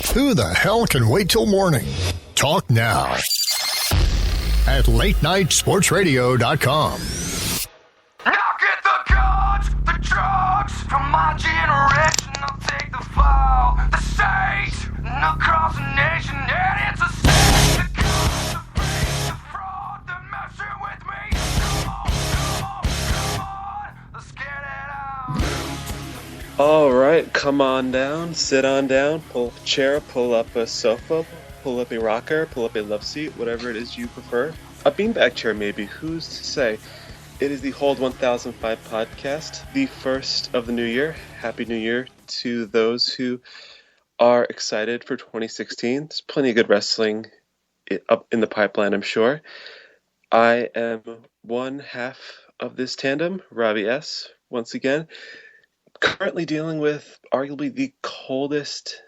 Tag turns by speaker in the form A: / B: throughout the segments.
A: Who the hell can wait till morning? Talk now at latenightsportsradio.com.
B: I'll get the guns, the drugs from my generation. I'll take the fall, the stage, and across the nation. And it's a sin. The guns, the fake, the fraud, the messing with me. Come on, let's get it out.
C: All right, come on down, sit on down, pull up a chair, pull up a sofa, pull up a rocker, pull up a love seat, whatever it is you prefer. A beanbag chair, maybe. Who's to say? It is the Hold 1005 podcast, the first of the new year. Happy New Year to those who are excited for 2016. There's plenty of good wrestling up in the pipeline, I'm sure. I am one half of this tandem, Robbie S., once again. Currently dealing with arguably the coldest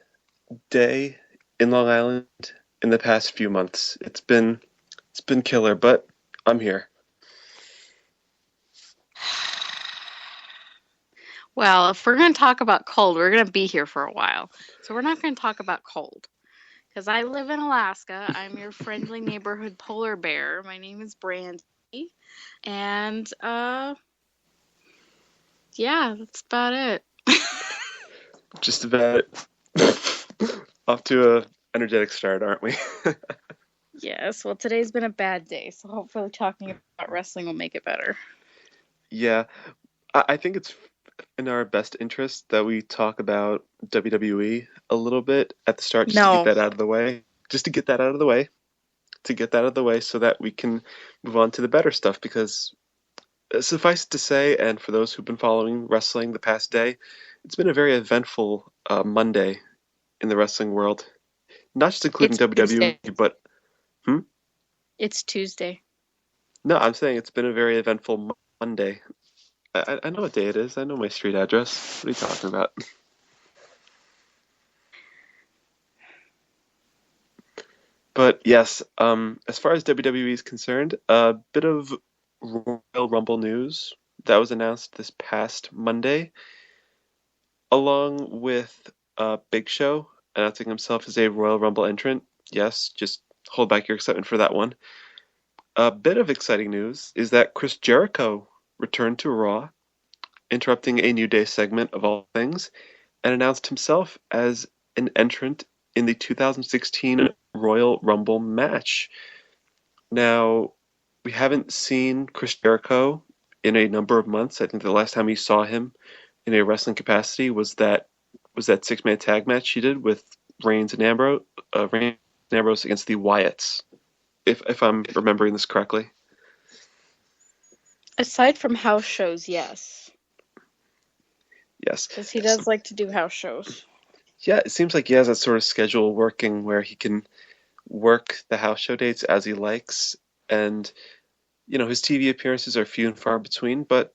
C: day in Long Island in the past few months. It's been killer, but I'm here.
D: Well, if we're going to talk about cold, we're going to be here for a while. So we're not going to talk about cold. Because I live in Alaska. I'm your friendly neighborhood polar bear. My name is Brandy. And, yeah, that's about it.
C: Just about off to a energetic start, aren't we?
D: Yes, well, today's been a bad day, so hopefully talking about wrestling will make it better.
C: Yeah, I think it's in our best interest that we talk about WWE a little bit at the start, just to get that out of the way. Just to get that out of the way. To get that out of the way so that we can move on to the better stuff, because suffice it to say, and for those who've been following wrestling the past day, it's been a very eventful Monday in the wrestling world. Not just including WWE, but...
D: It's Tuesday.
C: No, I'm saying it's been a very eventful Monday. I know what day it is. I know my street address. What are you talking about? But yes, as far as WWE is concerned, a bit of Royal Rumble news that was announced this past Monday, along with Big Show announcing himself as a Royal Rumble entrant. Yes, just hold back your excitement for that one. A bit of exciting news is that Chris Jericho returned to Raw, interrupting a New Day segment of all things, and announced himself as an entrant in the 2016 Royal Rumble match. Now, we haven't seen Chris Jericho in a number of months. I think the last time we saw him in a wrestling capacity was that six-man tag match he did with Reigns and Ambrose against the Wyatts, if I'm remembering this correctly.
D: Aside from house shows, yes.
C: Yes.
D: Because he does like to do house shows.
C: Yeah, it seems like he has that sort of schedule working where he can work the house show dates as he likes. And, his TV appearances are few and far between, but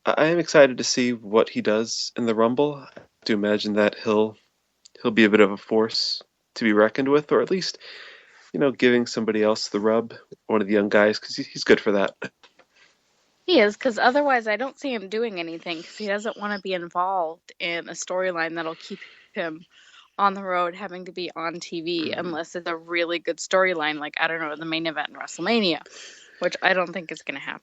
C: I am excited to see what he does in the Rumble. I do imagine that he'll be a bit of a force to be reckoned with, or at least, giving somebody else the rub, one of the young guys, because he's good for that.
D: He is, because otherwise I don't see him doing anything, because he doesn't want to be involved in a storyline that'll keep him on the road having to be on TV, unless it's a really good storyline, like, I don't know, the main event in WrestleMania, which I don't think is going to happen.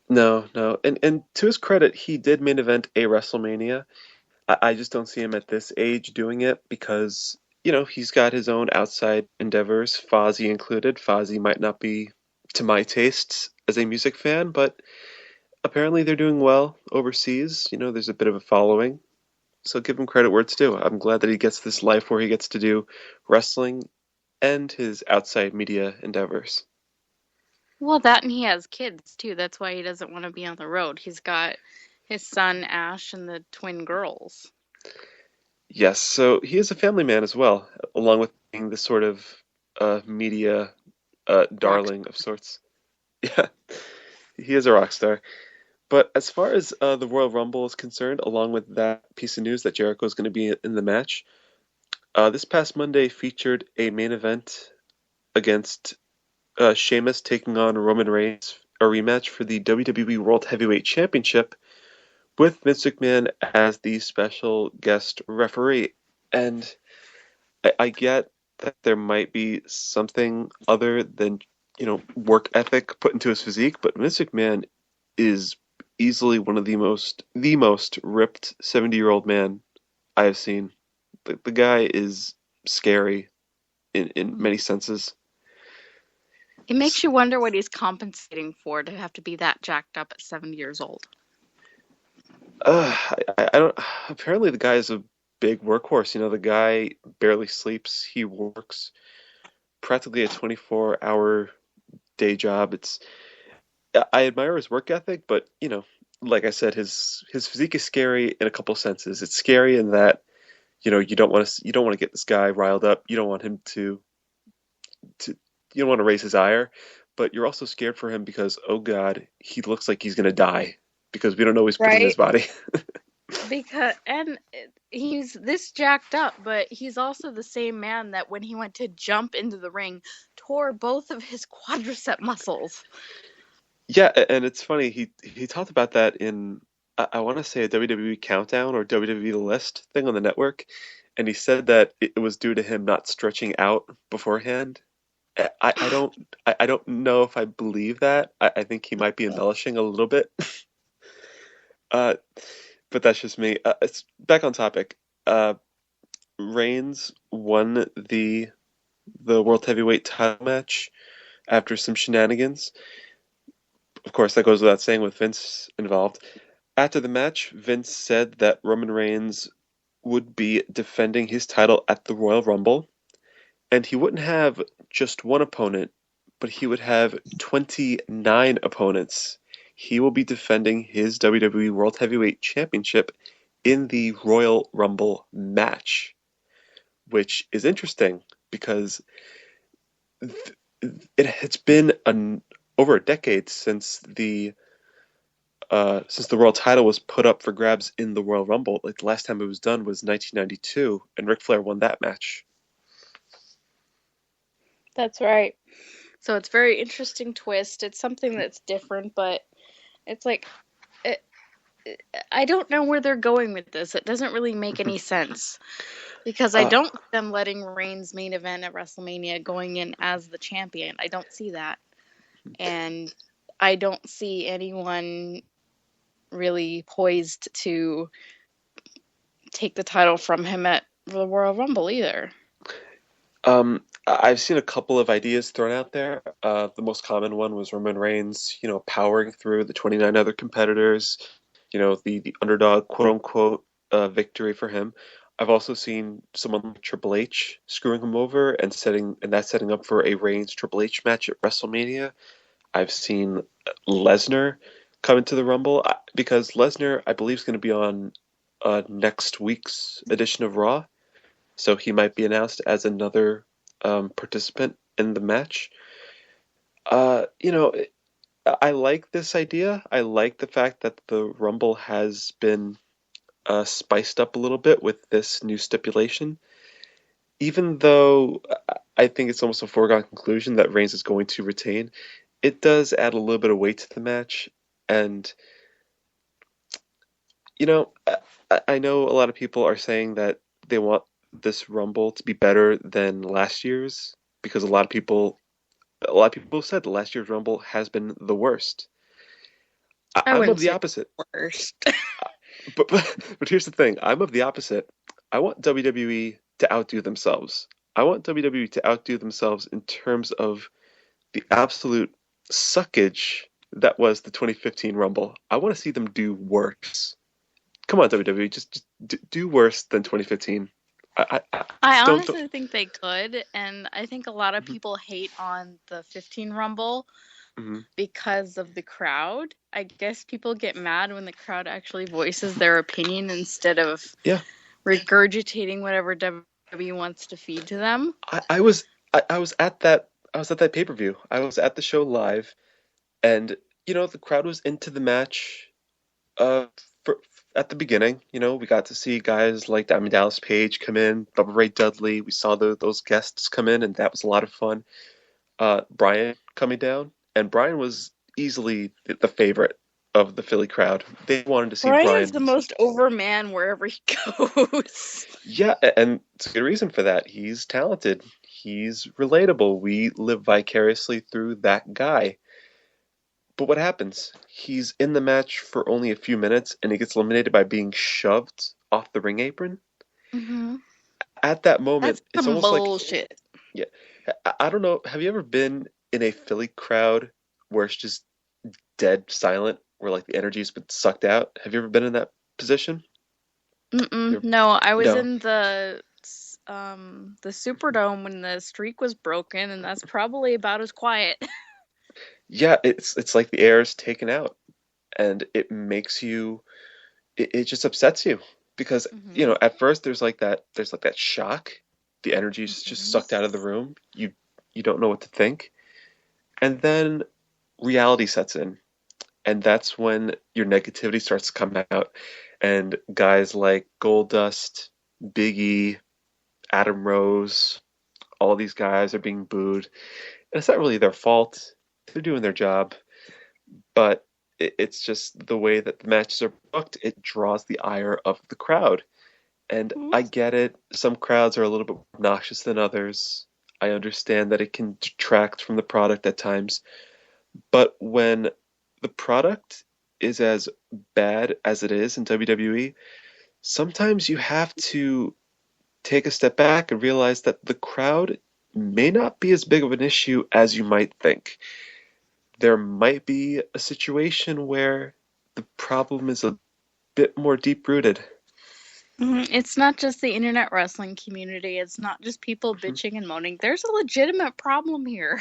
C: No. And to his credit, he did main event a WrestleMania. I just don't see him at this age doing it because, he's got his own outside endeavors, Fozzy included. Fozzy might not be to my tastes as a music fan, but apparently they're doing well overseas. There's a bit of a following. So give him credit where it's due. I'm glad that he gets this life where he gets to do wrestling and his outside media endeavors.
D: Well, that, and he has kids, too. That's why he doesn't want to be on the road. He's got his son, Ash, and the twin girls.
C: Yes, so he is a family man as well, along with being the sort of media darling of sorts. Yeah, he is a rock star. But as far as the Royal Rumble is concerned, along with that piece of news that Jericho is going to be in the match, this past Monday featured a main event against Sheamus taking on Roman Reigns, a rematch for the WWE World Heavyweight Championship, with Vince McMahon as the special guest referee. And I get that there might be something other than, work ethic put into his physique, but Vince McMahon is easily one of the most ripped 70-year-old man I have seen. The guy is scary in many senses.
D: It makes you wonder what he's compensating for to have to be that jacked up at 70 years old.
C: I don't. Apparently, the guy is a big workhorse. The guy barely sleeps. He works practically a 24-hour day job. I admire his work ethic, but like I said, his physique is scary in a couple senses. It's scary in that you don't want to get this guy riled up. You don't want him to you don't want to raise his ire, but you're also scared for him because, oh God, he looks like he's gonna die because we don't know he's putting in his body.
D: He's this jacked up, but he's also the same man that when he went to jump into the ring, tore both of his quadricep muscles.
C: Yeah, and it's funny, he talked about that in I want to say a WWE Countdown or WWE The List thing on the network, and he said that it was due to him not stretching out beforehand. I don't know if I believe that. I think he might be embellishing a little bit. Uh, but that's just me. It's back on topic. Uh, Reigns won the World Heavyweight title match after some shenanigans. Of course, that goes without saying with Vince involved. After the match, Vince said that Roman Reigns would be defending his title at the Royal Rumble, and he wouldn't have just one opponent, but he would have 29 opponents. He will be defending his WWE World Heavyweight Championship in the Royal Rumble match, which is interesting because it's been over a decade since the world title was put up for grabs in the Royal Rumble. Like the last time it was done was 1992, and Ric Flair won that match.
D: That's right. So it's a very interesting twist. It's something that's different, but it's like I don't know where they're going with this. It doesn't really make any sense because I don't see them letting Reigns main event at WrestleMania going in as the champion. I don't see that. And I don't see anyone really poised to take the title from him at the Royal Rumble either.
C: I've seen a couple of ideas thrown out there. The most common one was Roman Reigns, powering through the 29 other competitors, the underdog, quote unquote, victory for him. I've also seen someone like Triple H screwing him over and setting up for a Reigns Triple H match at WrestleMania. I've seen Lesnar come into the Rumble because Lesnar, I believe, is going to be on next week's edition of Raw, so he might be announced as another participant in the match. I like this idea. I like the fact that the Rumble has been spiced up a little bit with this new stipulation. Even though I think it's almost a foregone conclusion that Reigns is going to retain, it does add a little bit of weight to the match. And, I know a lot of people are saying that they want this Rumble to be better than last year's because a lot of people said the last year's Rumble has been the worst. I'm of the opposite.
D: Worst.
C: But here's the thing. I'm of the opposite. I want WWE to outdo themselves. I want WWE to outdo themselves in terms of the absolute suckage that was the 2015 Rumble. I want to see them do worse. Come on, WWE, just do worse than 2015.
D: I honestly think they could, and I think a lot of people hate on the 15 Rumble because of the crowd. I guess people get mad when the crowd actually voices their opinion instead of regurgitating whatever WWE wants to feed to them.
C: I was at that pay-per-view. I was at the show live, and the crowd was into the match. At the beginning, we got to see guys like Diamond Dallas Page come in, Bubba Ray Dudley. We saw those guests come in, and that was a lot of fun. Bryan coming down, and Bryan was easily the favorite of the Philly crowd. They wanted to see
D: Brian's
C: Brian.
D: the most over man wherever he goes.
C: Yeah, and it's a good reason for that. He's talented. He's relatable. We live vicariously through that guy. But what happens? He's in the match for only a few minutes and he gets eliminated by being shoved off the ring apron.
D: Hmm.
C: At that moment,
D: That's
C: it's
D: some
C: almost like,
D: bullshit.
C: yeah, I don't know. Have you ever been in a Philly crowd where it's just dead silent, where like the energy's been sucked out? Have you ever been in that position?
D: Mm-mm.
C: You're,
D: No, I was
C: no.
D: in the Superdome when the streak was broken, and that's probably about as quiet.
C: Yeah, it's like the air is taken out, and it makes you. It just upsets you because
D: Hmm.
C: at first there's like that shock. The energy's just
D: Hmm.
C: sucked out of the room. You don't know what to think, and then reality sets in, and that's when your negativity starts to come out. And guys like Goldust, Big E, Adam Rose, all these guys are being booed. And it's not really their fault. They're doing their job, but it's just the way that the matches are booked. It draws the ire of the crowd. And I get it. Some crowds are a little bit more obnoxious than others. I understand that it can detract from the product at times. But when the product is as bad as it is in WWE, sometimes you have to take a step back and realize that the crowd may not be as big of an issue as you might think. There might be a situation where the problem is a bit more deep rooted.
D: It's not just the internet wrestling community. It's not just people bitching and moaning. There's a legitimate problem here.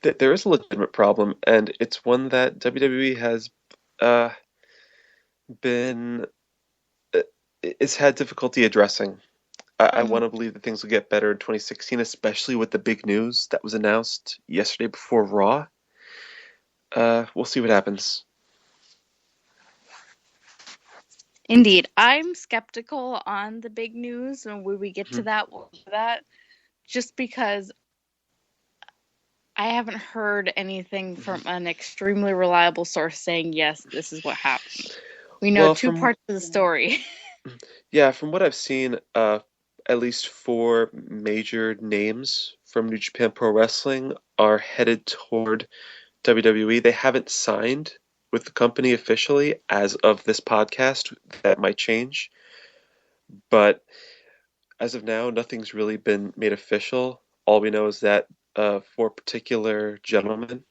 C: There is a legitimate problem, and it's one that WWE has uh, been it's had difficulty addressing. I want
D: Mhm.
C: to believe that things will get better in 2016, especially with the big news that was announced yesterday before Raw. We'll see what happens.
D: Indeed, I'm skeptical on the big news, and when we get to
C: Mhm.
D: that, we'll get to that. Just because I haven't heard anything from an extremely reliable source saying, yes, this is what happened. We know
C: Well,
D: two parts of the story.
C: from what I've seen, at least four major names from New Japan Pro Wrestling are headed toward WWE. They haven't signed with the company officially as of this podcast. That might change, but as of now, nothing's really been made official. All we know is that four particular gentlemen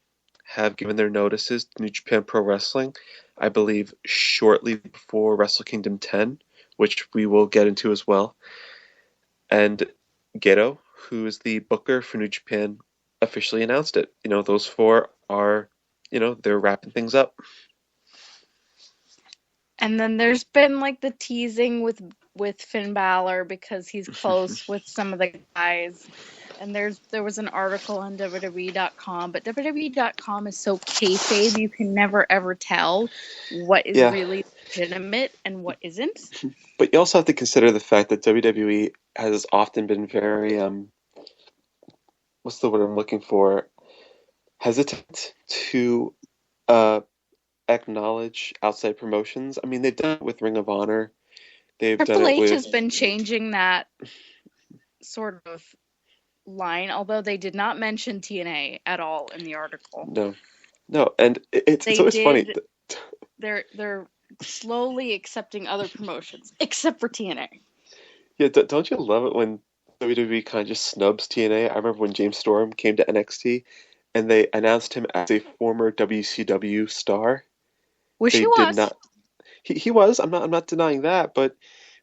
C: have given their notices to New Japan Pro Wrestling, I believe shortly before Wrestle Kingdom 10, which we will get into as well. And Gedo, who is the booker for New Japan, officially announced it. Those four are, they're wrapping things up.
D: And then there's been like the teasing with Finn Balor because he's close with some of the guys. And there was an article on WWE.com, but WWE.com is so kayfabe you can never ever tell what is
C: Yeah,
D: really legitimate and what isn't.
C: but you also have to consider the fact that WWE has often been very, what's the word I'm looking for? Hesitant to uh, acknowledge outside promotions. I mean, they've done it with Ring of Honor. They've done
D: Triple
C: it
D: H
C: with.
D: has been changing that sort of line, although they did not mention TNA at all in the article.
C: No, no, and it's
D: They
C: always funny.
D: did. They're slowly accepting other promotions, except for TNA.
C: Yeah, don't you love it when WWE kind of just snubs TNA? I remember when James Storm came to NXT and they announced him as a former WCW star.
D: Wish
C: They
D: he
C: did
D: was.
C: not. He was. I'm not denying that. But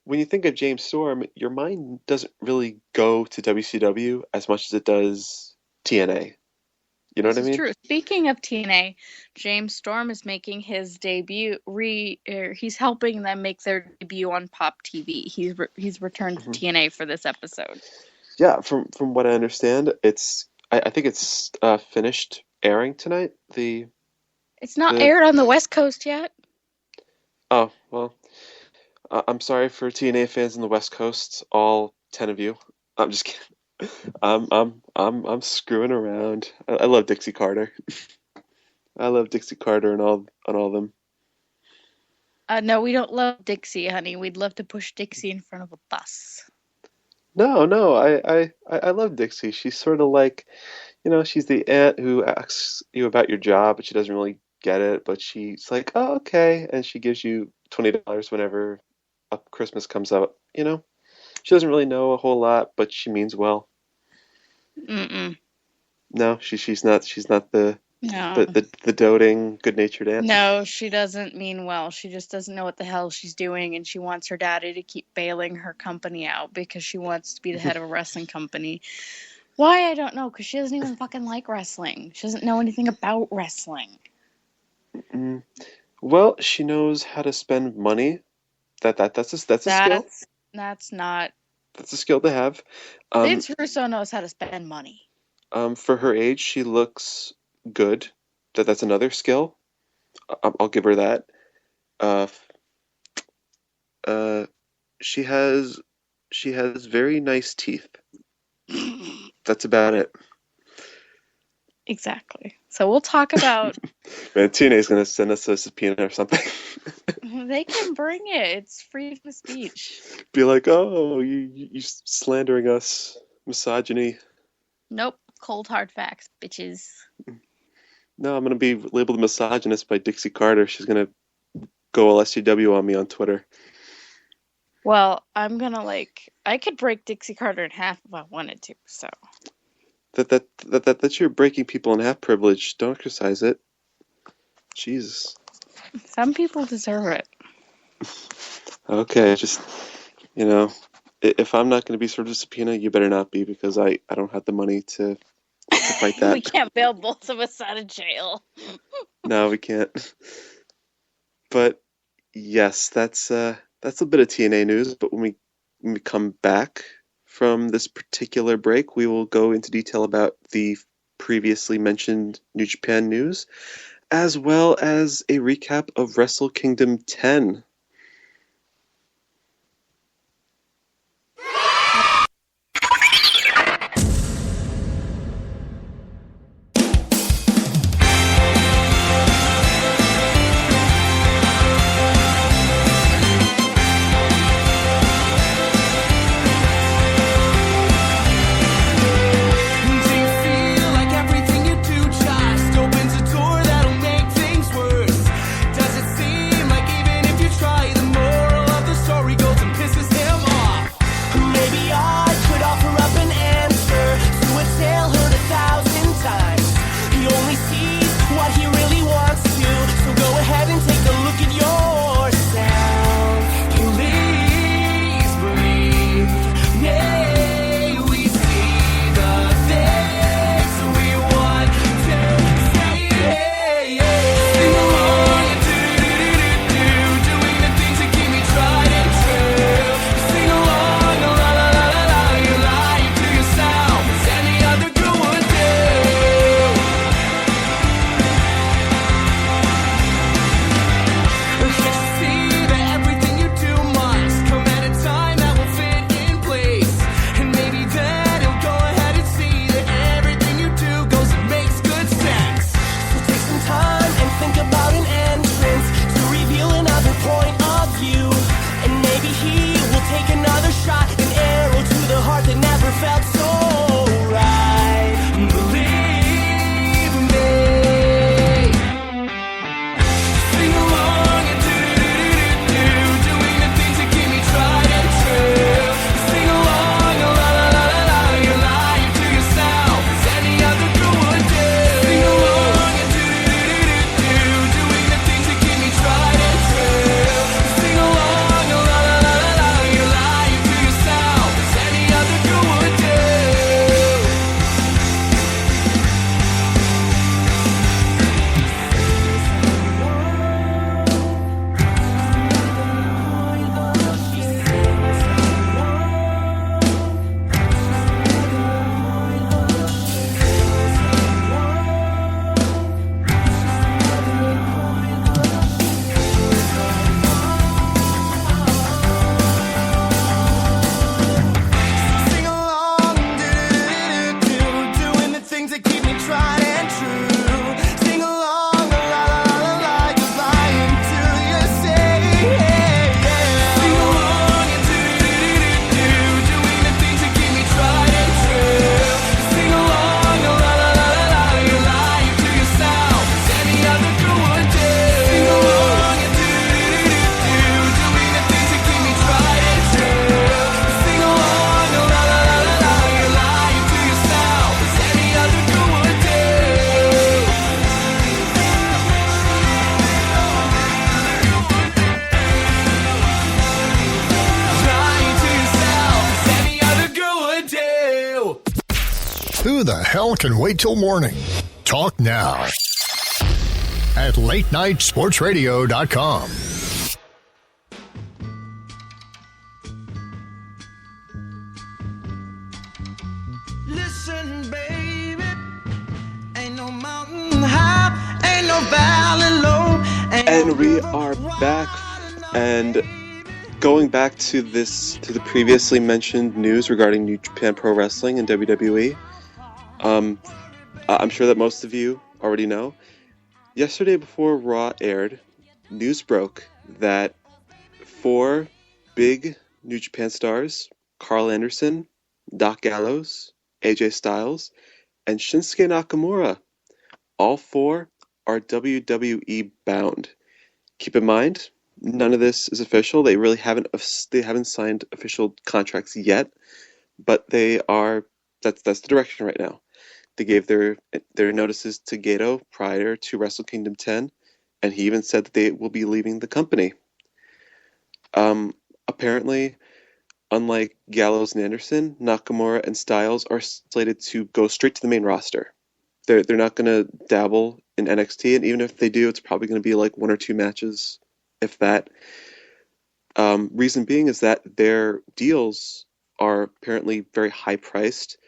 C: when you think of James Storm, your mind doesn't really go to WCW as much as it does TNA. You know what
D: This
C: I
D: is
C: mean?
D: true. Speaking of TNA, James Storm is making his debut. He's helping them make their debut on Pop TV. He's returned to
C: Mhm.
D: TNA for this episode.
C: Yeah, from what I understand, I think it's finished airing tonight.
D: It's not
C: The
D: aired on the West Coast yet.
C: Oh, well, I'm sorry for TNA fans in the West Coast, all 10 of you. I'm just kidding. I'm screwing around. I love Dixie Carter. I love Dixie Carter and all of them.
D: No, we don't love Dixie, honey. We'd love to push Dixie in front of a bus.
C: No, I love Dixie. She's sort of like, she's the aunt who asks you about your job, but she doesn't really get it. But she's like, oh, okay, and she gives you $20 whenever Christmas comes out. She doesn't really know a whole lot, but she means well.
D: Mm-mm.
C: No, she's not the
D: No.
C: the doting, good-natured aunt.
D: No, she doesn't mean well. She just doesn't know what the hell she's doing, and she wants her daddy to keep bailing her company out because she wants to be the head of a wrestling company. Why? I don't know, because she doesn't even fucking like wrestling. She doesn't know anything about wrestling.
C: Mm. Well, she knows how to spend money. That's a skill.
D: That's not.
C: That's a skill to have.
D: Vince Russo knows how to spend money.
C: For her age, she looks good. That's another skill. I'll give her that. Uh, she has very nice teeth. That's about it.
D: Exactly. So we'll talk about.
C: Man, TNA's gonna send us a subpoena or something.
D: They can bring it. It's freedom of speech.
C: Be like, oh, you slandering us, misogyny.
D: Nope. Cold hard facts, bitches.
C: No, I'm gonna be labeled a misogynist by Dixie Carter. She's gonna go LSTW on me on Twitter.
D: Well, I'm gonna I could break Dixie Carter in half if I wanted to. So.
C: That's your breaking people in half privilege. Don't exercise it. Jesus.
D: Some people deserve it.
C: Okay, just if I'm not going to be served a subpoena, you better not be, because I don't have the money to fight that.
D: We can't bail both of us out of jail.
C: No, we can't. But yes, that's a bit of TNA news. But when we come back from this particular break, we will go into detail about the previously mentioned New Japan news, as well as a recap of Wrestle Kingdom 10.
B: Opens a door that'll make things worse. Does it seem like even if you try
A: Who the hell can wait till morning? Talk now at latenightsportsradio.com.
E: Listen, baby, ain't no mountain high, ain't no valley low.
C: And we are back, and going back to the previously mentioned news regarding New Japan Pro Wrestling and WWE. I'm sure that most of you already know. Yesterday, before Raw aired, news broke that 4 big New Japan stars, Carl Anderson, Doc Gallows, AJ Styles, and Shinsuke Nakamura, all 4 are WWE bound. Keep in mind, none of this is official. They really haven't signed official contracts yet, but that's the direction right now. They gave their notices to Gato prior to Wrestle Kingdom 10, and he even said that they will be leaving the company. Apparently, unlike Gallows and Anderson, Nakamura and Styles are slated to go straight to the main roster. They're not going to dabble in NXT, and even if they do, it's probably going to be like 1 or 2 matches, if that. Reason being is that their deals are apparently very high priced.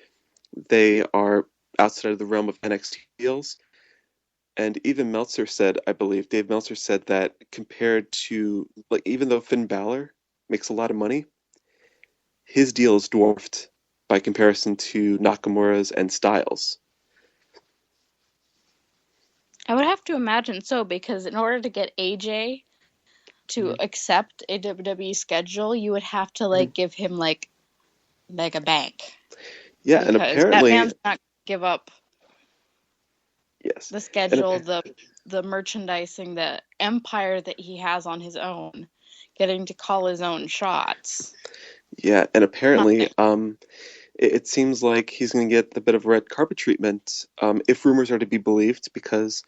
C: They are outside of the realm of NXT deals. And even Meltzer said, I believe, Dave Meltzer said that compared to, like, even though Finn Balor makes a lot of money, his deal is dwarfed by comparison to Nakamura's and Styles.
D: I would have to imagine so, because in order to get AJ to accept a WWE schedule, you would have to give him mega bank.
C: Yeah,
D: because
C: and apparently
D: that man's not going to give up
C: yes,
D: the schedule, the merchandising, the empire that he has on his own, getting to call his own shots.
C: Yeah, and apparently it seems like he's going to get a bit of red carpet treatment, if rumors are to be believed, because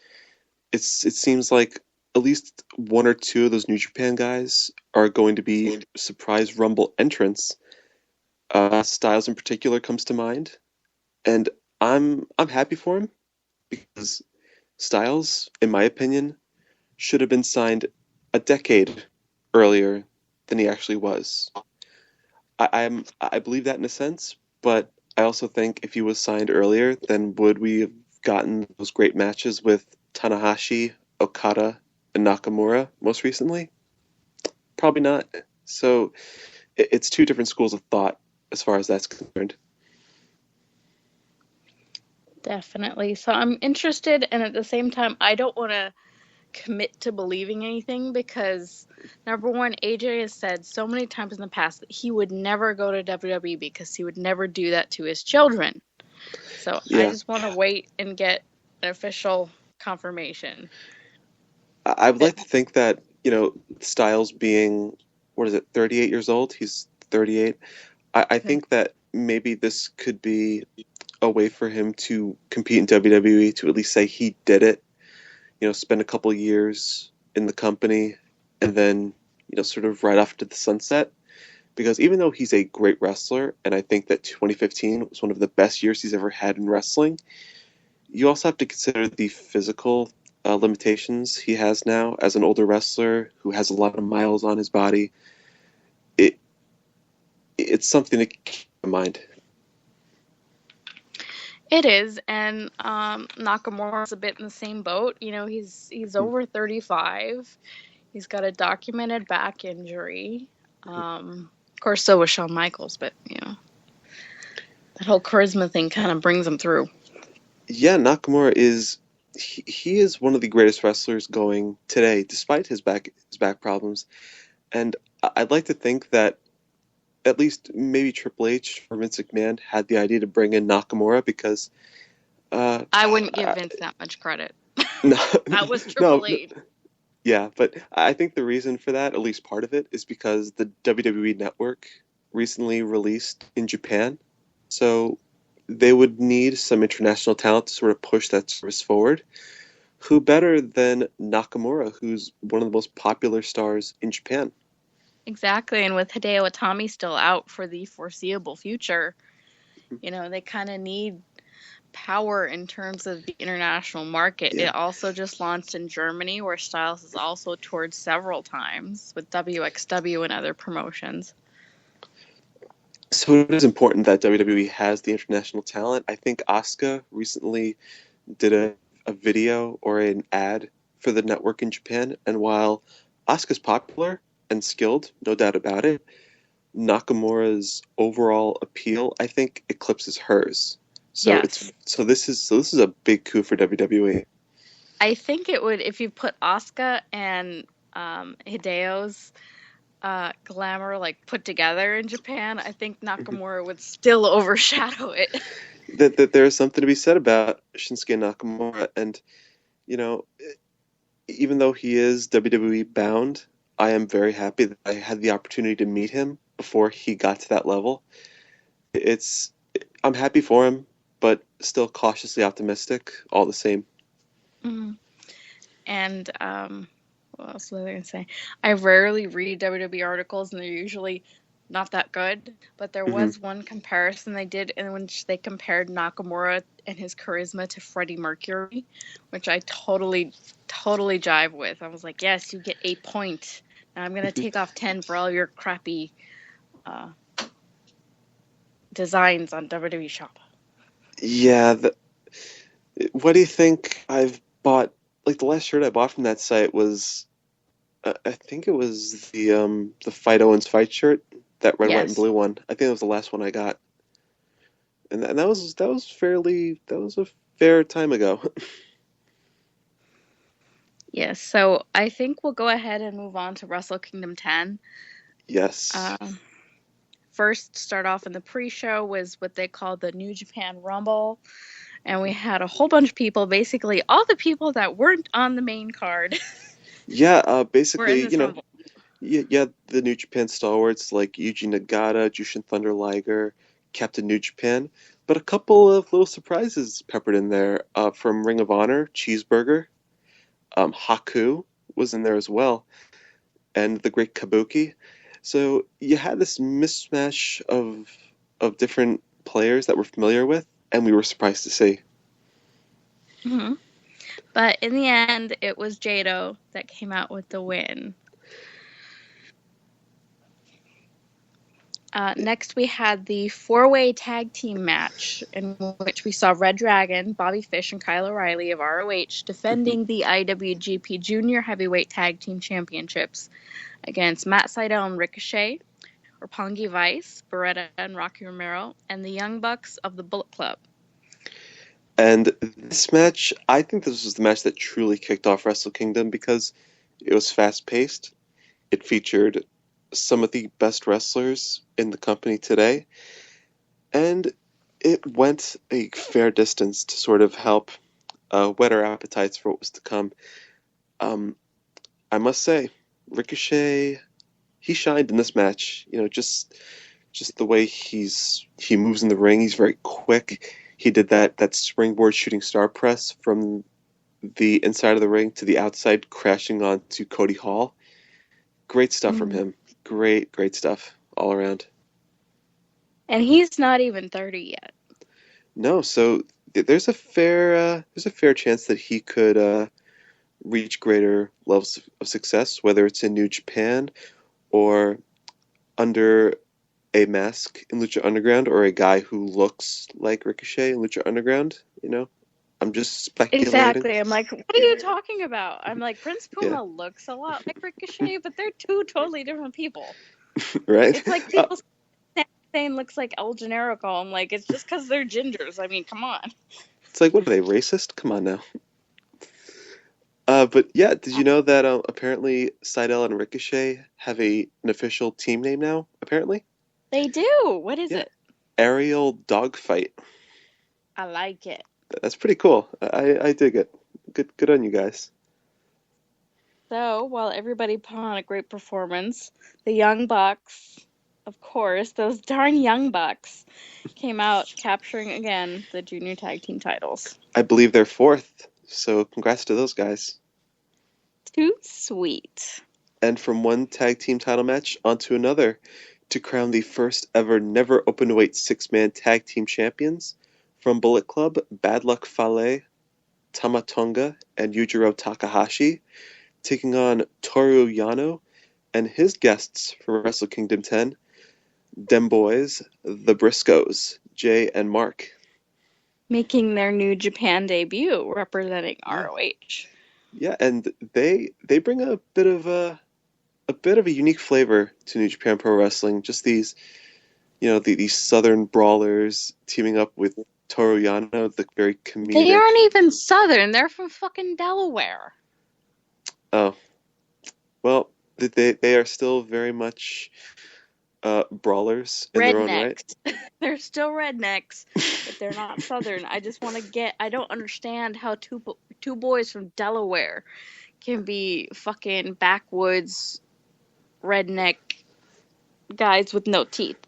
C: it seems like at least 1 or 2 of those New Japan guys are going to be surprise Rumble entrants. Styles in particular comes to mind, and I'm happy for him, because Styles, in my opinion, should have been signed a decade earlier than he actually was. I believe that in a sense, but I also think if he was signed earlier, then would we have gotten those great matches with Tanahashi, Okada, and Nakamura most recently? Probably not. So it's 2 different schools of thought as far as that's concerned.
D: Definitely. So I'm interested, and at the same time, I don't want to commit to believing anything, because number one, AJ has said so many times in the past that he would never go to WWE because he would never do that to his children. So I just want to wait and get an official confirmation.
C: I would like to think that, Styles being, 38 years old? He's 38. I think that maybe this could be a way for him to compete in WWE, to at least say he did it. Spend a couple years in the company and then, sort of right off to the sunset. Because even though he's a great wrestler, and I think that 2015 was one of the best years he's ever had in wrestling, you also have to consider the physical limitations he has now as an older wrestler who has a lot of miles on his body. It's something to keep in mind.
D: It is, and Nakamura's a bit in the same boat. He's over 35. He's got a documented back injury. Of course, so was Shawn Michaels, but that whole charisma thing kind of brings him through.
C: Yeah, Nakamura is he is one of the greatest wrestlers going today, despite his back problems. And I'd like to think that at least maybe Triple H or Vince McMahon had the idea to bring in Nakamura, because
D: I wouldn't give Vince that much credit.
C: No,
D: that was Triple H.
C: Yeah, but I think the reason for that, at least part of it, is because the WWE Network recently released in Japan. So they would need some international talent to sort of push that service forward. Who better than Nakamura, who's one of the most popular stars in Japan?
D: Exactly, and with Hideo Itami still out for the foreseeable future, they kind of need power in terms of the international market.
C: Yeah.
D: It also just launched in Germany, where Styles has also toured several times with WXW and other promotions.
C: So it is important that WWE has the international talent. I think Asuka recently did a video or an ad for the network in Japan, and while Asuka's popular and skilled, no doubt about it, Nakamura's overall appeal, I think, eclipses hers. So
D: Yes.
C: this is a big coup for WWE.
D: I think it would, if you put Asuka and Hideo's glamour like put together in Japan, I think Nakamura would still overshadow it.
C: That there is something to be said about Shinsuke Nakamura, and you know, even though he is WWE bound, I am very happy that I had the opportunity to meet him before he got to that level. I'm happy for him, but still cautiously optimistic all the same.
D: Mhm. And what else was I going to say? I rarely read WWE articles, and they're usually not that good. But there was one comparison they did in which they compared Nakamura and his charisma to Freddie Mercury, which I totally jive with. I was like, yes, you get a point. Now I'm going to take off 10 for all your crappy designs on WWE Shop.
C: Yeah, what do you think I've bought? Like the last shirt I bought from that site was, I think it was the Fight Owens fight shirt, that red, white, and
D: Yes.
C: blue one. I think that was the last one I got, and that was a fair time ago.
D: Yes, so I think we'll go ahead and move on to Wrestle Kingdom 10.
C: Yes.
D: First, start off in the pre-show was what they call the New Japan Rumble, and we had a whole bunch of people, basically all the people that weren't on the main card.
C: Yeah,
D: were in
C: basically,
D: this
C: you know,
D: Rumble.
C: yeah, the New Japan stalwarts like Yuji Nagata, Jushin Thunder Liger, Captain New Japan, but a couple of little surprises peppered in there. From Ring of Honor, Cheeseburger, Haku was in there as well, and the Great Kabuki. So you had this mismatch of different players that we're familiar with, and we were surprised to see.
D: Mhm. But in the end, it was Jado that came out with the win. Next, we had the four-way tag team match, in which we saw Red Dragon, Bobby Fish, and Kyle O'Reilly of ROH defending the IWGP Junior Heavyweight Tag Team Championships against Matt Sydal and Ricochet, Roppongi Vice, Beretta and Rocky Romero, and the Young Bucks of the Bullet Club.
C: And this match, I think this was the match that truly kicked off Wrestle Kingdom because it was fast-paced. It featured some of the best wrestlers in the company today, and it went a fair distance to sort of help whet our appetites for what was to come. I must say, Ricochet, he shined in this match. You know, just the way he moves in the ring. He's very quick. He did that springboard shooting star press from the inside of the ring to the outside, crashing onto Cody Hall. Great stuff from him. Great stuff all around.
D: And he's not even 30 yet.
C: No, so there's a fair chance that he could reach greater levels of success, whether it's in New Japan or under a mask in Lucha Underground, or a guy who looks like Ricochet in Lucha Underground. You know, I'm just speculating.
D: Exactly. I'm like, what are you talking about? I'm like, Prince Puma looks a lot like Ricochet, but they're two totally different people.
C: Right?
D: It's like people saying looks like El Generico. I'm like, it's just because they're gingers. I mean, come on.
C: It's like, what are they, racist? Come on now. But yeah, did you know that apparently Sydal and Ricochet have an official team name now? Apparently,
D: They do. What is it?
C: Aerial Dogfight.
D: I like it.
C: That's pretty cool. I dig it. Good on you guys.
D: So, while everybody put on a great performance, the Young Bucks, of course, those darn Young Bucks, came out capturing again the junior tag team titles.
C: I believe they're fourth, so congrats to those guys.
D: Too sweet.
C: And from one tag team title match onto another, to crown the first ever never openweight six-man tag team champions, From Bullet Club, Bad Luck Fale, Tamatonga, and Yujiro Takahashi, taking on Toru Yano and his guests for Wrestle Kingdom 10, Dem Boys, the Briscoes, Jay and Mark.
D: Making their New Japan debut, representing ROH.
C: Yeah, and they bring a bit of a unique flavor to New Japan Pro Wrestling. Just these, these Southern brawlers teaming up with Toru Yano, the very comedic.
D: They aren't even Southern. They're from fucking Delaware.
C: Oh, well, they are still very much brawlers in their own right.
D: They're still rednecks, but they're not Southern. I just want to I don't understand how two boys from Delaware can be fucking backwoods redneck guys with no teeth.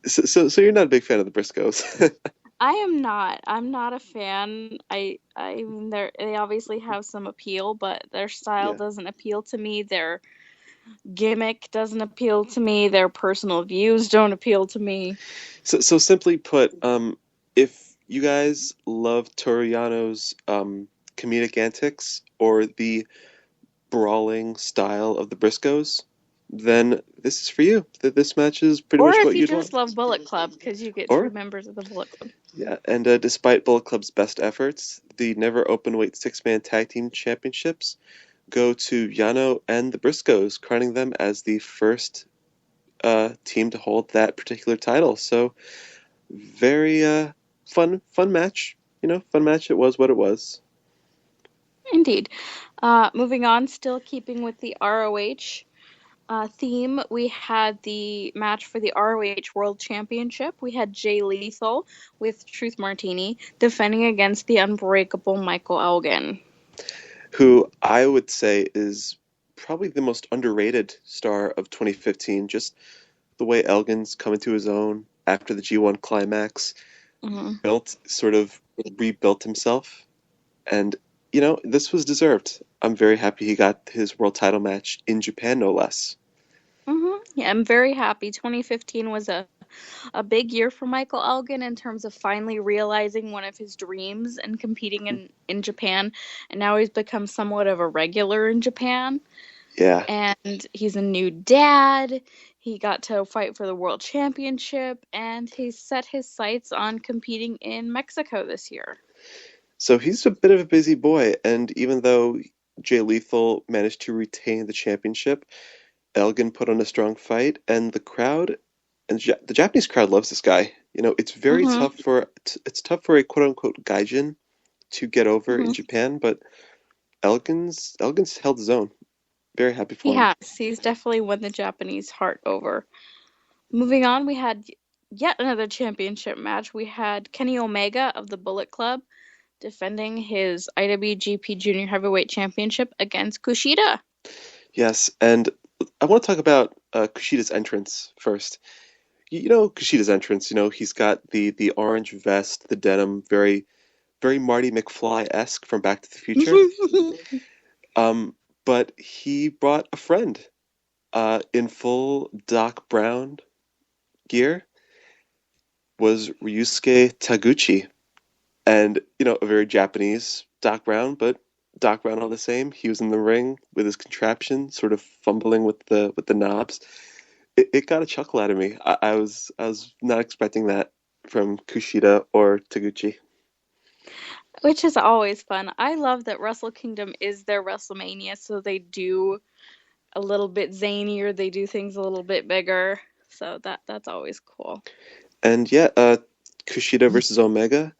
C: So you're not a big fan of the Briscoes?
D: I am not. I'm not a fan. I mean, they obviously have some appeal, but their style doesn't appeal to me. Their gimmick doesn't appeal to me. Their personal views don't appeal to me.
C: So simply put, if you guys love Toru Yano's comedic antics or the brawling style of the Briscoes, then this is for you. This match is pretty much what you'd want. Or if you just
D: love Bullet Club, because you get two members of the Bullet Club.
C: Yeah, and despite Bullet Club's best efforts, the never open-weight six-man tag team championships go to Yano and the Briscoes, crowning them as the first team to hold that particular title. So, very fun match. Fun match. It was what it was.
D: Indeed. Moving on, still keeping with the ROH theme, we had the match for the ROH World Championship. We had Jay Lethal with Truth Martini defending against the unbreakable Michael Elgin,
C: who I would say is probably the most underrated star of 2015. Just the way Elgin's come into his own after the G1 climax, rebuilt himself, and this was deserved. I'm very happy he got his world title match in Japan, no less.
D: Yeah, I'm very happy. 2015 was a big year for Michael Elgin in terms of finally realizing one of his dreams and competing in Japan. And now he's become somewhat of a regular in Japan.
C: Yeah.
D: And he's a new dad. He got to fight for the World Championship. And he's set his sights on competing in Mexico this year.
C: So he's a bit of a busy boy, and even though Jay Lethal managed to retain the championship, Elgin put on a strong fight, and the crowd, and the Japanese crowd loves this guy. It's very tough for a quote unquote gaijin to get over in Japan, but Elgin's held his own. Very happy for him.
D: He has. He's definitely won the Japanese heart over. Moving on, we had yet another championship match. We had Kenny Omega of the Bullet Club defending his IWGP Junior Heavyweight Championship against Kushida.
C: Yes, and I want to talk about Kushida's entrance first. Kushida's entrance, he's got the orange vest, the denim, very, very Marty McFly-esque from Back to the Future. But he brought a friend in full Doc Brown gear, was Ryusuke Taguchi. And, a very Japanese Doc Brown, but Doc Brown all the same. He was in the ring with his contraption, sort of fumbling with the knobs. It got a chuckle out of me. I was not expecting that from Kushida or Taguchi.
D: Which is always fun. I love that Wrestle Kingdom is their WrestleMania, so they do a little bit zanier. They do things a little bit bigger. So that's always cool.
C: And yeah, Kushida versus Omega,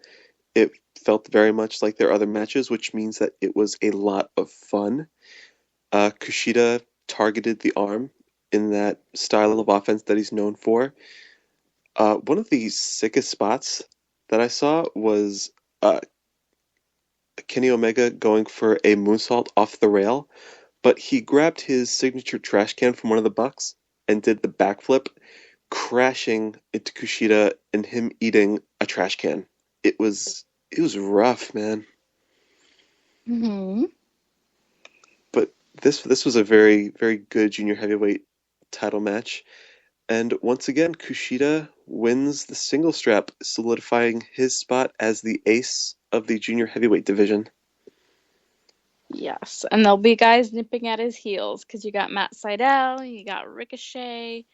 C: it felt very much like their other matches, which means that it was a lot of fun. Kushida targeted the arm in that style of offense that he's known for. One of the sickest spots that I saw was Kenny Omega going for a moonsault off the rail, but he grabbed his signature trash can from one of the Bucks and did the backflip, crashing into Kushida and him eating a trash can. It was rough, man. But this was a very, very good junior heavyweight title match. And once again, Kushida wins the single strap, solidifying his spot as the ace of the junior heavyweight division.
D: Yes, and there'll be guys nipping at his heels because you got Matt Sydal, you got Ricochet,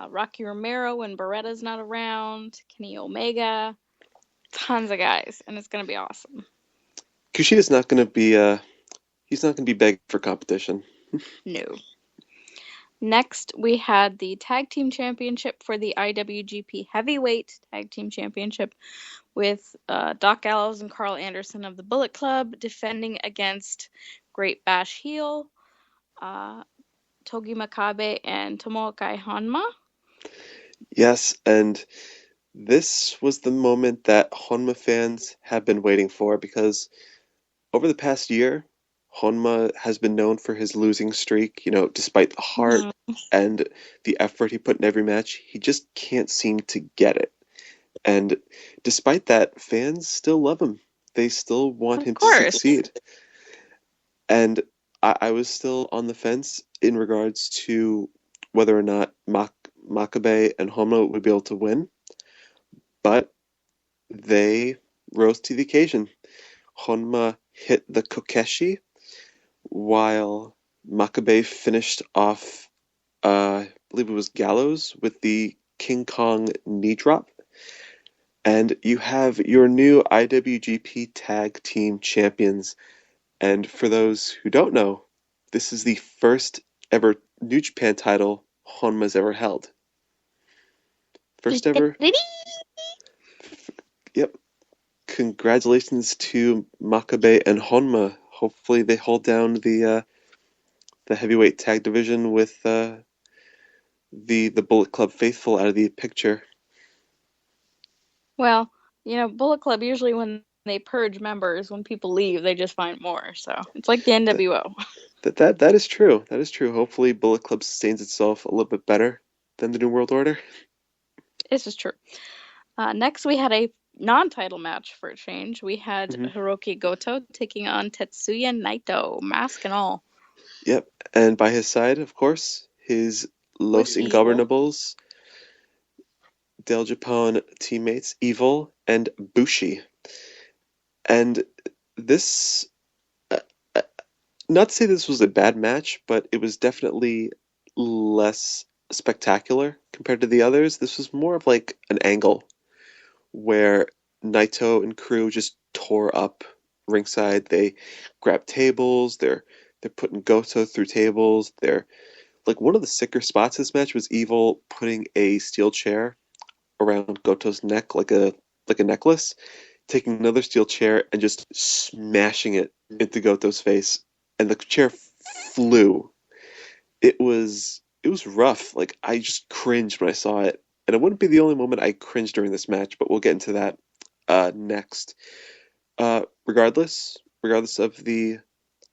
D: Rocky Romero when Beretta's not around, Kenny Omega, tons of guys, and it's gonna be awesome.
C: Kushida's not going to be he's not going to be begging for competition.
D: No. Next, we had the Tag Team Championship for the IWGP Heavyweight Tag Team Championship with Doc Gallows and Carl Anderson of the Bullet Club defending against Great Bash Heel, Togi Makabe, and Tomokai Honma.
C: Yes, and this was the moment that Honma fans have been waiting for because over the past year, Honma has been known for his losing streak. Despite the heart and the effort he put in every match, he just can't seem to get it. And despite that, fans still love him. They still want
D: Of
C: him to
D: course.
C: succeed. And I was still on the fence in regards to whether or not Makabe and Honma would be able to win. But they rose to the occasion. Honma hit the Kokeshi, while Makabe finished off, I believe it was Gallows, with the King Kong knee drop. And you have your new IWGP Tag Team Champions. And for those who don't know, this is the first ever New Japan title Honma's ever held. First ever. Yep. Congratulations to Makabe and Honma. Hopefully they hold down the heavyweight tag division with the Bullet Club faithful out of the picture.
D: Well, Bullet Club usually when they purge members, when people leave, they just find more. So it's like the NWO.
C: That is true. That is true. Hopefully Bullet Club sustains itself a little bit better than the New World Order.
D: This is true. Next, we had a non-title match for a change. We had Hiroki Goto taking on Tetsuya Naito, mask and all.
C: Yep, and by his side, of course, his Los Ingobernables, Del Japón teammates, Evil and Bushi. And this, not to say this was a bad match, but it was definitely less spectacular compared to the others. This was more of like an angle where Naito and crew just tore up ringside. They grabbed tables, they're putting Goto through tables. They're like, one of the sicker spots this match was Evil putting a steel chair around Goto's neck like a necklace, taking another steel chair and just smashing it into Goto's face, and the chair flew. It was rough. Like, I just cringed when I saw it. And it wouldn't be the only moment I cringed during this match, but we'll get into that next. Regardless of the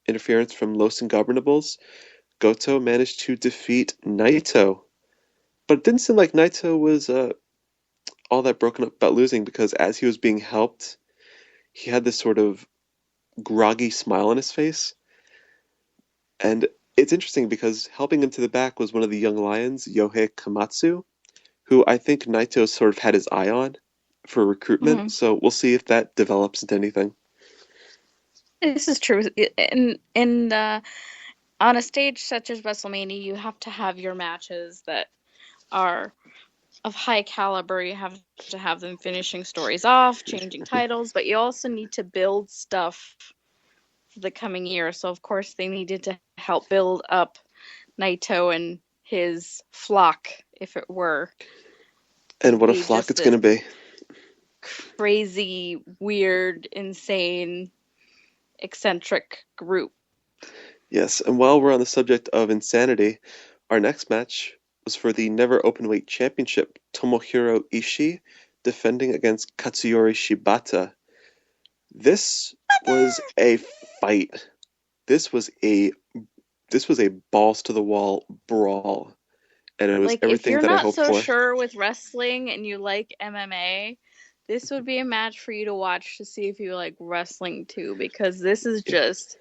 C: interference from Los Ingobernables, Goto managed to defeat Naito. But it didn't seem like Naito was all that broken up about losing, because as he was being helped, he had this sort of groggy smile on his face. And it's interesting because helping him to the back was one of the young lions, Yohei Komatsu, who I think Naito sort of had his eye on for recruitment. So we'll see if that develops into anything.
D: This is true. On a stage such as WrestleMania, you have to have your matches that are of high caliber. You have to have them finishing stories off, changing titles, but you also need to build stuff for the coming year. So, of course, they needed to help build up Naito and his flock, if it were.
C: And what a flock it's going to be.
D: Crazy, weird, insane, eccentric group.
C: Yes, and while we're on the subject of insanity, our next match was for the Never Openweight Championship. Tomohiro Ishii defending against Katsuyori Shibata. This was a fight. This was a balls to the wall brawl, and it was everything that I hoped for.
D: If you're not so sure with wrestling and you like MMA, this would be a match for you to watch to see if you like wrestling too, because this is just.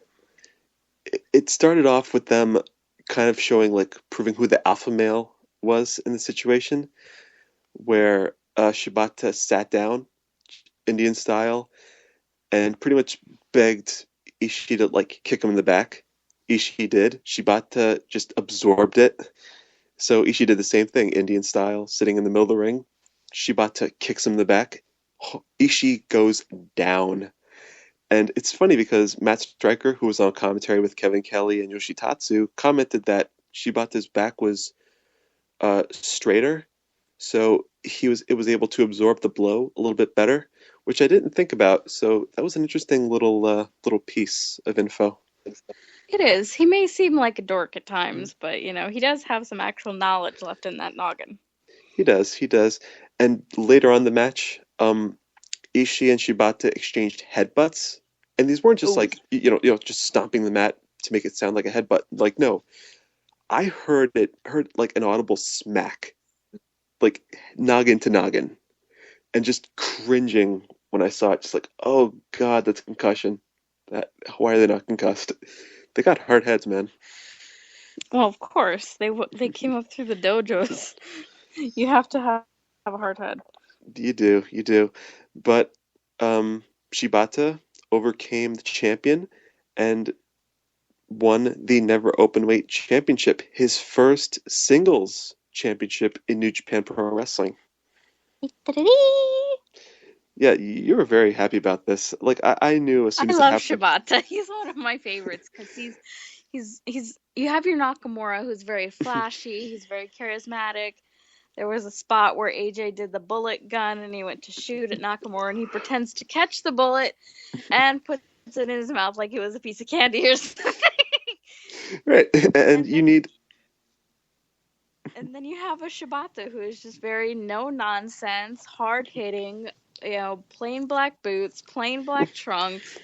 C: It started off with them kind of showing, like, proving who the alpha male was in the situation where Shibata sat down, Indian style, and pretty much begged Ishii to like kick him in the back. Ishii did. Shibata just absorbed it. So Ishii did the same thing, Indian style, sitting in the middle of the ring. Shibata kicks him in the back. Ishii goes down. And it's funny because Matt Stryker, who was on commentary with Kevin Kelly and Yoshitatsu, commented that Shibata's back was straighter, so it was able to absorb the blow a little bit better, which I didn't think about. So that was an interesting little piece of info.
D: It is. He may seem like a dork at times, but he does have some actual knowledge left in that noggin.
C: He does. And later on in the match, Ishii and Shibata exchanged headbutts, and these weren't just
D: Ooh.
C: like just stomping the mat to make it sound like a headbutt. Like no, I heard like an audible smack, like noggin to noggin, and just cringing when I saw it. Just like, oh god, that's a concussion. Why are they not concussed? They got hard heads, man.
D: Well, of course. They came up through the dojos. You have to have a hard head.
C: You do. But Shibata overcame the champion and won the Never Openweight Championship, his first singles championship in New Japan Pro Wrestling. Yeah, you were very happy about this. Like I knew as soon
D: I
C: as
D: love
C: it happened.
D: Shibata. He's one of my favorites because he's you have your Nakamura who's very flashy, he's very charismatic. There was a spot where AJ did the bullet gun and he went to shoot at Nakamura and he pretends to catch the bullet and puts it in his mouth like it was a piece of candy or something.
C: Right, and you need.
D: And then you have a Shibata who is just very no nonsense, hard hitting, plain black boots, plain black trunks,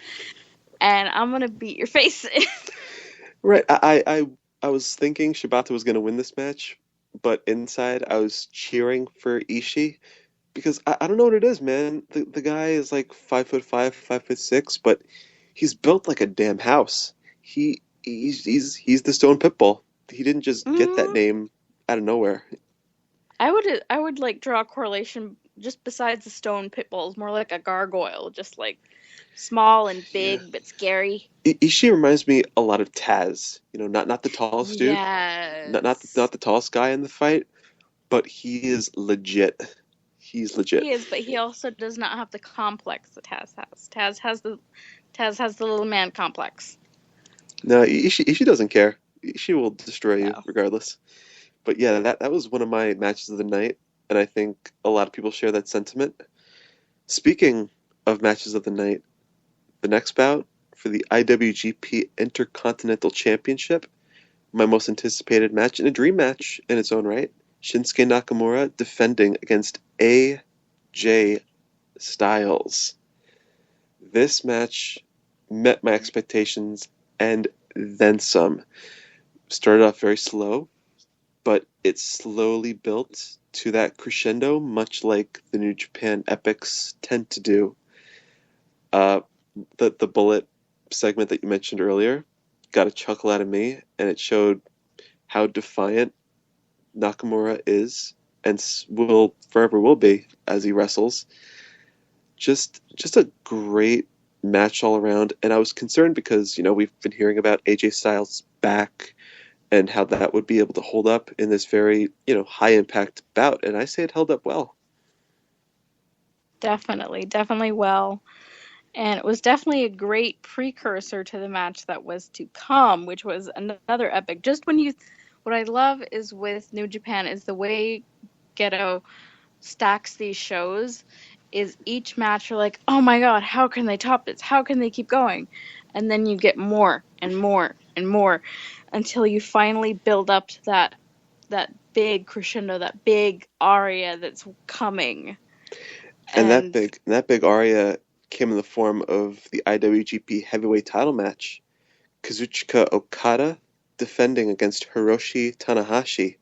D: and I'm gonna beat your face in.
C: Right, I was thinking Shibata was going to win this match, but inside I was cheering for Ishii because I don't know what it is, man. The guy is like 5'5", 5'6", but he's built like a damn house. He's the Stone Pitbull. He didn't just get that name out of nowhere.
D: I would like draw a correlation just besides the Stone Pitbull is more like a gargoyle, just like small and big but scary.
C: Ishii reminds me a lot of Taz. Not the tallest dude,
D: Yes.
C: not the tallest guy in the fight, but he is legit. He's legit.
D: He is, but he also does not have the complex that Taz has. Taz has the little man complex.
C: No, Ishii doesn't care. Ishii will destroy you regardless. But yeah, that was one of my matches of the night, and I think a lot of people share that sentiment. Speaking of matches of the night, the next bout for the IWGP Intercontinental Championship, my most anticipated match and a dream match in its own right, Shinsuke Nakamura defending against AJ Styles. This match met my expectations and then some. Started off very slow, but it slowly built to that crescendo, much like the New Japan epics tend to do. The bullet segment that you mentioned earlier got a chuckle out of me, and it showed how defiant Nakamura is and forever will be as he wrestles. Just a great match all around, and I was concerned because we've been hearing about AJ Styles' back and how that would be able to hold up in this very high impact bout, and I say it held up well.
D: Definitely well. And it was definitely a great precursor to the match that was to come, which was another epic. What I love is with New Japan is the way Gedo stacks these shows is each match you're like, oh my god, how can they top this? How can they keep going? And then you get more and more and more until you finally build up to that big crescendo, that big aria that's coming.
C: And that big aria came in the form of the IWGP Heavyweight title match. Kazuchika Okada defending against Hiroshi Tanahashi.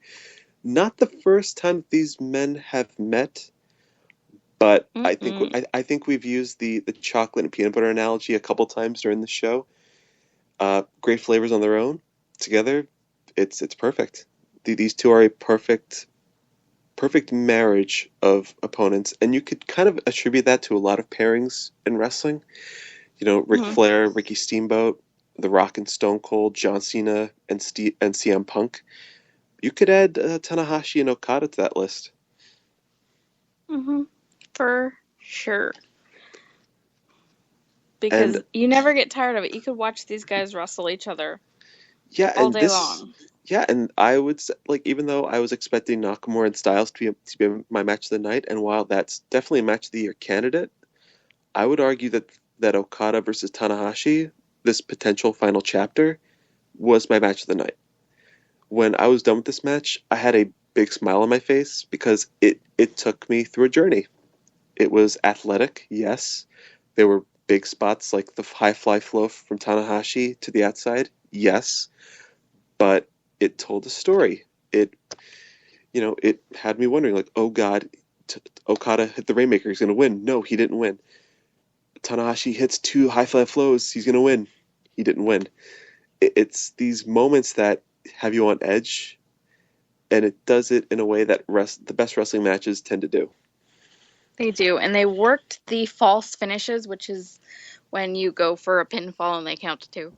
C: Not the first time these men have met, but I think we've used the chocolate and peanut butter analogy a couple times during the show. Great flavors on their own. Together, it's perfect. These two are a perfect marriage of opponents, and you could kind of attribute that to a lot of pairings in wrestling. You know, Ric
D: Mhm.
C: Flair, Ricky Steamboat, The Rock and Stone Cold, John Cena, and CM Punk. You could add Tanahashi and Okada to that list.
D: Mhm. For sure.
C: And
D: Because you never get tired of it. You could watch these guys wrestle each other
C: yeah,
D: all
C: and
D: day
C: this,
D: long.
C: yeah, and I would say, like, even though I was expecting Nakamura and Styles to be my match of the night, and while that's definitely a match of the year candidate, I would argue that Okada versus Tanahashi, this potential final chapter, was my match of the night. When I was done with this match, I had a big smile on my face because it took me through a journey. It was athletic, yes. There were big spots like the high fly flow from Tanahashi to the outside, yes. But it told a story. It had me wondering, like, oh God, Okada hit the Rainmaker. He's gonna win. No, he didn't win. Tanahashi hits two high fly flows. He's gonna win. He didn't win. It's these moments that have you on edge, and it does it in a way that the best wrestling matches tend to do.
D: They do. And they worked the false finishes, which is when you go for a pinfall and they count to two.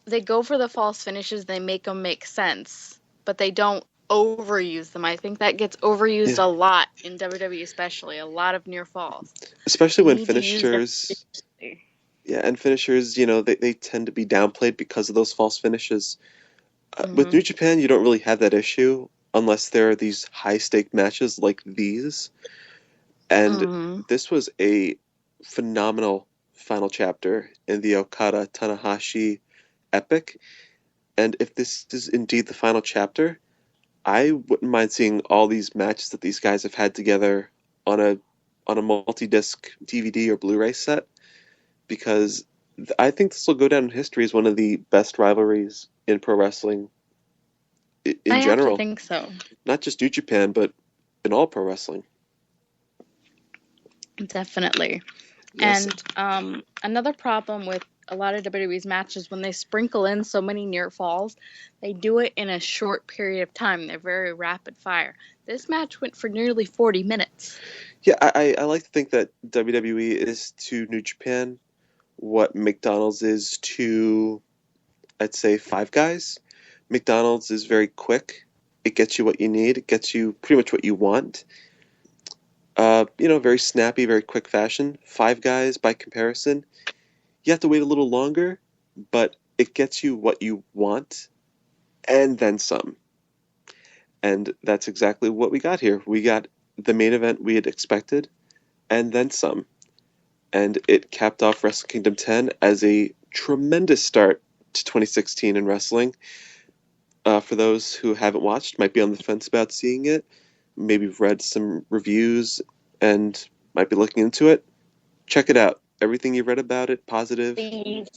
D: They go for the false finishes, they make them make sense, but they don't overuse them. I think that gets overused
C: Yeah,
D: a lot in WWE, especially a lot of near falls.
C: especially
D: You
C: when
D: need to use them.
C: finishers, yeah, and finishers, they tend to be downplayed because of those false finishes. With
D: Hmm.
C: New Japan, you don't really have that issue unless there are these high stake matches like these. And
D: Hmm.
C: this was a phenomenal final chapter in the Okada Tanahashi epic. And if this is indeed the final chapter, I wouldn't mind seeing all these matches that these guys have had together on a multi-disc DVD or Blu-ray set, because I think this will go down in history as one of the best rivalries in pro wrestling
D: I
C: in
D: have to
C: general.
D: think so.
C: Not just New Japan, but in all pro wrestling.
D: Definitely.
C: Yes.
D: And another problem with a lot of WWE's matches, when they sprinkle in so many near falls, they do it in a short period of time. They're very rapid fire. This match went for nearly 40 minutes.
C: Yeah, I like to think that WWE is to New Japan what McDonald's is to, I'd say, Five Guys. McDonald's is very quick. It gets you what you need. It gets you pretty much what you want. Very snappy, very quick fashion. Five Guys, by comparison, you have to wait a little longer, but it gets you what you want and then some. And that's exactly what we got here. We got the main event we had expected and then some. And it capped off Wrestle Kingdom 10 as a tremendous start to 2016 in wrestling. For those who haven't watched, might be on the fence about seeing it, maybe read some reviews and might be looking into it, check it out. Everything you read about it, positive.
D: Please.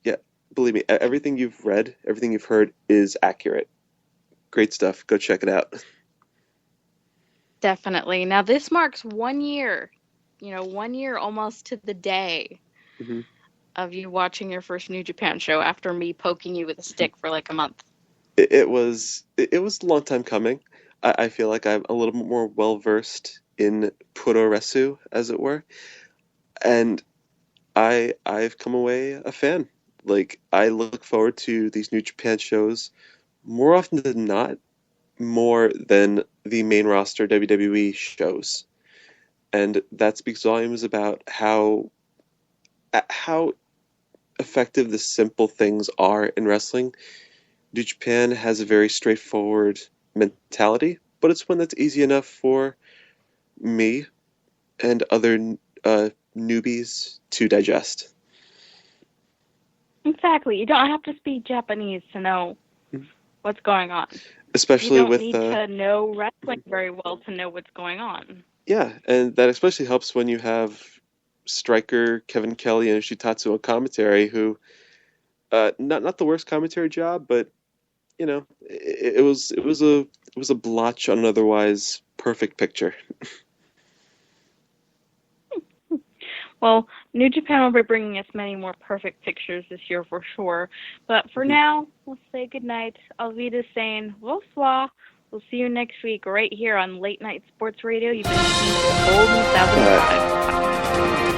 C: Yeah, believe me, everything you've read, everything you've heard is accurate. Great stuff. Go check it out.
D: Definitely. Now, this marks 1 year, 1 year almost to the day
C: Hmm.
D: of you watching your first New Japan show after me poking you with a stick for like a month.
C: It was a long time coming. I feel like I'm a little bit more well versed in Puroresu, as it were, and I've come away a fan. Like, I look forward to these New Japan shows more often than not, more than the main roster WWE shows, and that speaks volumes about how effective the simple things are in wrestling. New Japan has a very straightforward mentality, but it's one that's easy enough for me and other newbies to digest.
D: Exactly. You don't have to speak Japanese to know what's going on. You
C: Especially
D: don't
C: with
D: need to know wrestling very well to know what's going on.
C: yeah, and that especially helps when you have Striker, Kevin Kelly, and Shitatsu on commentary, who not the worst commentary job, but it was a blotch on an otherwise perfect picture.
D: Well, New Japan will be bringing us many more perfect pictures this year for sure. But for now, we'll say goodnight. Alvida saying bonsoir. We'll see you next week right here on Late Night Sports Radio. You've been listening to the Golden 1005.